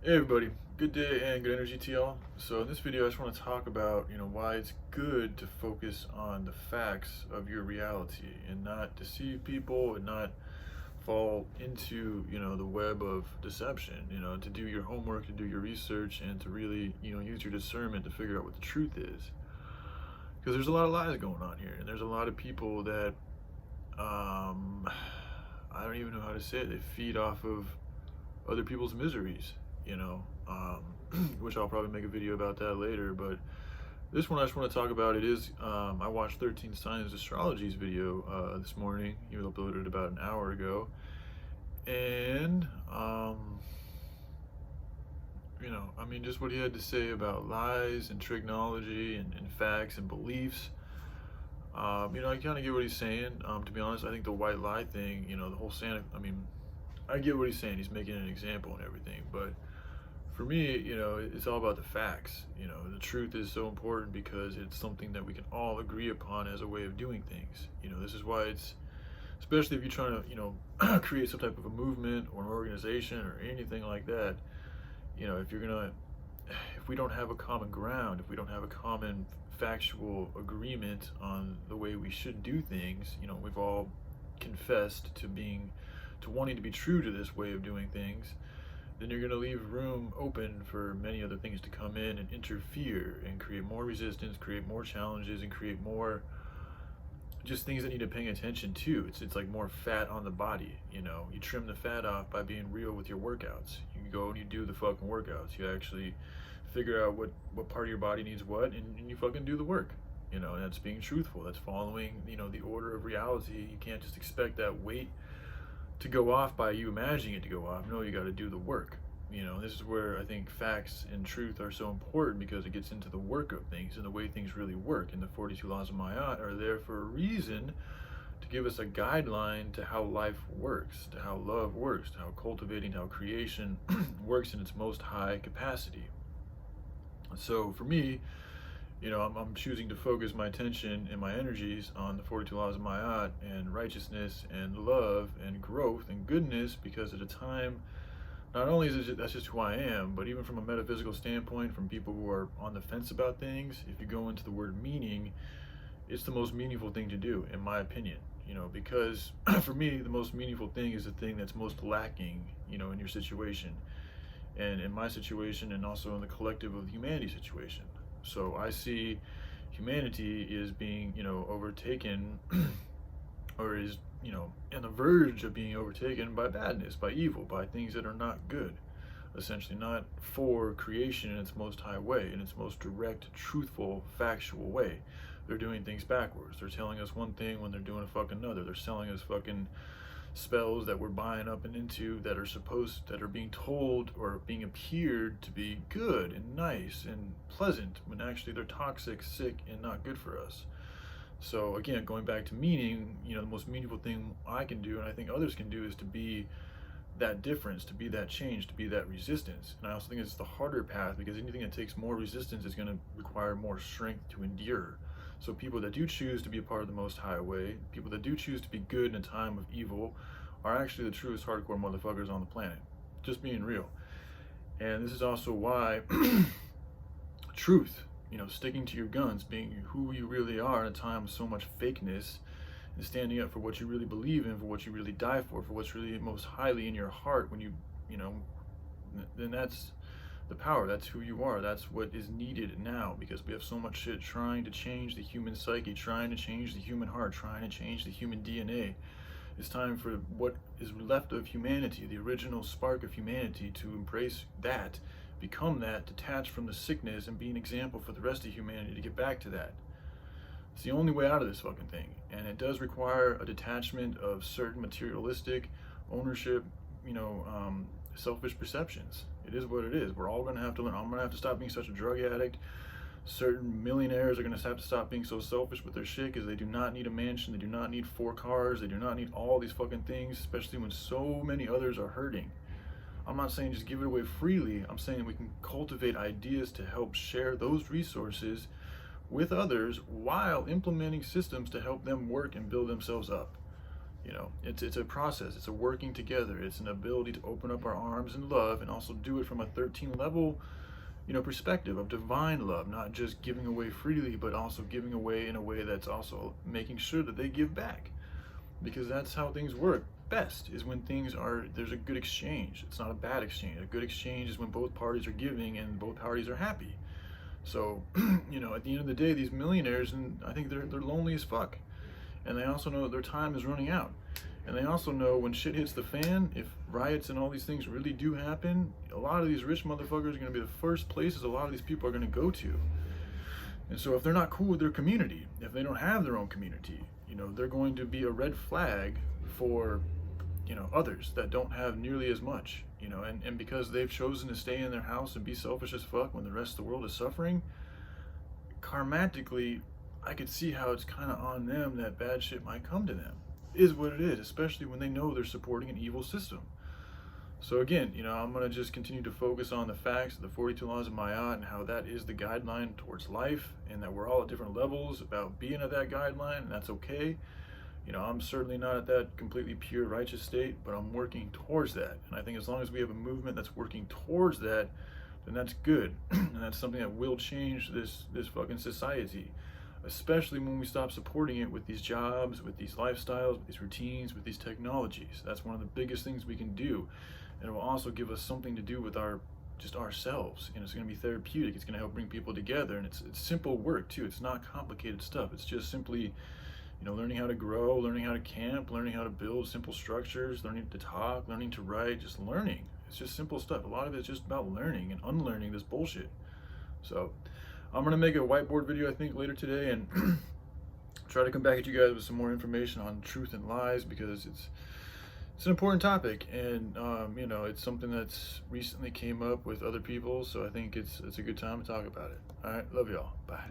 Hey everybody, good day and good energy to y'all. So in this video I just want to talk about, why it's good to focus on the facts of your reality and not deceive people and not fall into, the web of deception, to do your homework, to do your research and to really, use your discernment to figure out what the truth is. Because there's a lot of lies going on here and there's a lot of people that I don't even know how to say it. They feed off of other people's miseries, which I'll probably make a video about that later. But this one I just want to talk about. It is, I watched 13 Signs Astrology's video this morning. He was uploaded about an hour ago. And, just what he had to say about lies and trigonology and facts and beliefs. I kind of get what he's saying. To be honest, I think the white lie thing, the whole Santa, I get what he's saying. He's making an example and everything, but for me, it's all about the facts. The truth is so important because it's something that we can all agree upon as a way of doing things. This is why it's, especially if you're trying to, create some type of a movement or an organization or anything like that. If we don't have a common ground, if we don't have a common factual agreement on the way we should do things, we've all confessed to wanting to be true to this way of doing things, then you're going to leave room open for many other things to come in and interfere and create more resistance, create more challenges, and create more just things that need to paying attention to. It's like more fat on the body. You trim the fat off by being real with your workouts. You go and you do the fucking workouts. You actually figure out what part of your body needs what, and you fucking do the work. And that's being truthful. That's following, the order of reality. You can't just expect that weight to go off by you imagining it to go off. No, you got to do the work. This is where I think facts and truth are so important, because it gets into the work of things and the way things really work. And the 42 laws of Ma'at are there for a reason, to give us a guideline to how life works, to how love works, to how cultivating, how creation works in its most high capacity. So for me, I'm choosing to focus my attention and my energies on the 42 laws of Ma'at and righteousness and love and growth and goodness, because at a time, not only is that's just who I am, but even from a metaphysical standpoint, from people who are on the fence about things, if you go into the word meaning, it's the most meaningful thing to do, in my opinion. Because for me, the most meaningful thing is the thing that's most lacking, in your situation, and in my situation, and also in the collective of the humanity situation. So I see humanity is being, overtaken, or is, on the verge of being overtaken by badness, by evil, by things that are not good. Essentially, not for creation in its most high way, in its most direct, truthful, factual way. They're doing things backwards. They're telling us one thing when they're doing a fucking another. They're selling us fucking spells that we're buying up and into, that are being told or being appeared to be good and nice and pleasant, when actually they're toxic, sick, and not good for us. So again, going back to meaning, the most meaningful thing I can do, and I think others can do, is to be that difference, to be that change, to be that resistance. And I also think it's the harder path, because anything that takes more resistance is going to require more strength to endure. So people that do choose to be a part of the Most High way, people that do choose to be good in a time of evil, are actually the truest hardcore motherfuckers on the planet. Just being real. And this is also why truth, sticking to your guns, being who you really are in a time of so much fakeness, and standing up for what you really believe in, for what you really die for what's really most highly in your heart, when then that's the power. That's who you are. That's what is needed now, because we have so much shit trying to change the human psyche, trying to change the human heart, trying to change the human DNA. It's time for what is left of humanity, the original spark of humanity, to embrace that, become that, detach from the sickness, and be an example for the rest of humanity to get back to that. It's the only way out of this fucking thing. And it does require a detachment of certain materialistic ownership, selfish perceptions. It is what it is. We're all gonna have to learn. I'm gonna have to stop being such a drug addict. Certain millionaires are gonna have to stop being so selfish with their shit, because they do not need a mansion, they do not need 4 cars, they do not need all these fucking things, especially when so many others are hurting. I'm not saying just give it away freely. I'm saying we can cultivate ideas to help share those resources with others while implementing systems to help them work and build themselves up. You know, it's a process. It's a working together. It's an ability to open up our arms in love and also do it from a 13 level, you know, perspective of divine love, not just giving away freely, but also giving away in a way that's also making sure that they give back, because that's how things work best, is when there's a good exchange. It's not a bad exchange. A good exchange is when both parties are giving and both parties are happy. So you know, at the end of the day, these millionaires, and I think they're lonely as fuck, and they also know that their time is running out, and they also know when shit hits the fan, if riots and all these things really do happen, a lot of these rich motherfuckers are going to be the first places a lot of these people are going to go to. And so if they're not cool with their community, if they don't have their own community, you know, they're going to be a red flag for, you know, others that don't have nearly as much, you know, and because they've chosen to stay in their house and be selfish as fuck when the rest of the world is suffering, karmatically, I could see how it's kind of on them that bad shit might come to them. Is what it is, especially when they know they're supporting an evil system. So again, you know, I'm going to just continue to focus on the facts, the 42 laws of Ma'at, and how that is the guideline towards life, and that we're all at different levels about being at that guideline, and that's okay. You know, I'm certainly not at that completely pure righteous state, but I'm working towards that. And I think as long as we have a movement that's working towards that, then that's good. And that's something that will change this fucking society. Especially when we stop supporting it with these jobs, with these lifestyles, with these routines, with these technologies. That's one of the biggest things we can do. And it will also give us something to do with ourselves. And it's going to be therapeutic. It's going to help bring people together. And it's simple work too. It's not complicated stuff. It's just simply, you know, learning how to grow, learning how to camp, learning how to build simple structures, learning to talk, learning to write, just learning. It's just simple stuff. A lot of it's just about learning and unlearning this bullshit. So I'm going to make a whiteboard video, I think, later today, and try to come back at you guys with some more information on truth and lies, because it's an important topic, and you know, it's something that's recently came up with other people, so I think it's a good time to talk about it. All right, love y'all. Bye.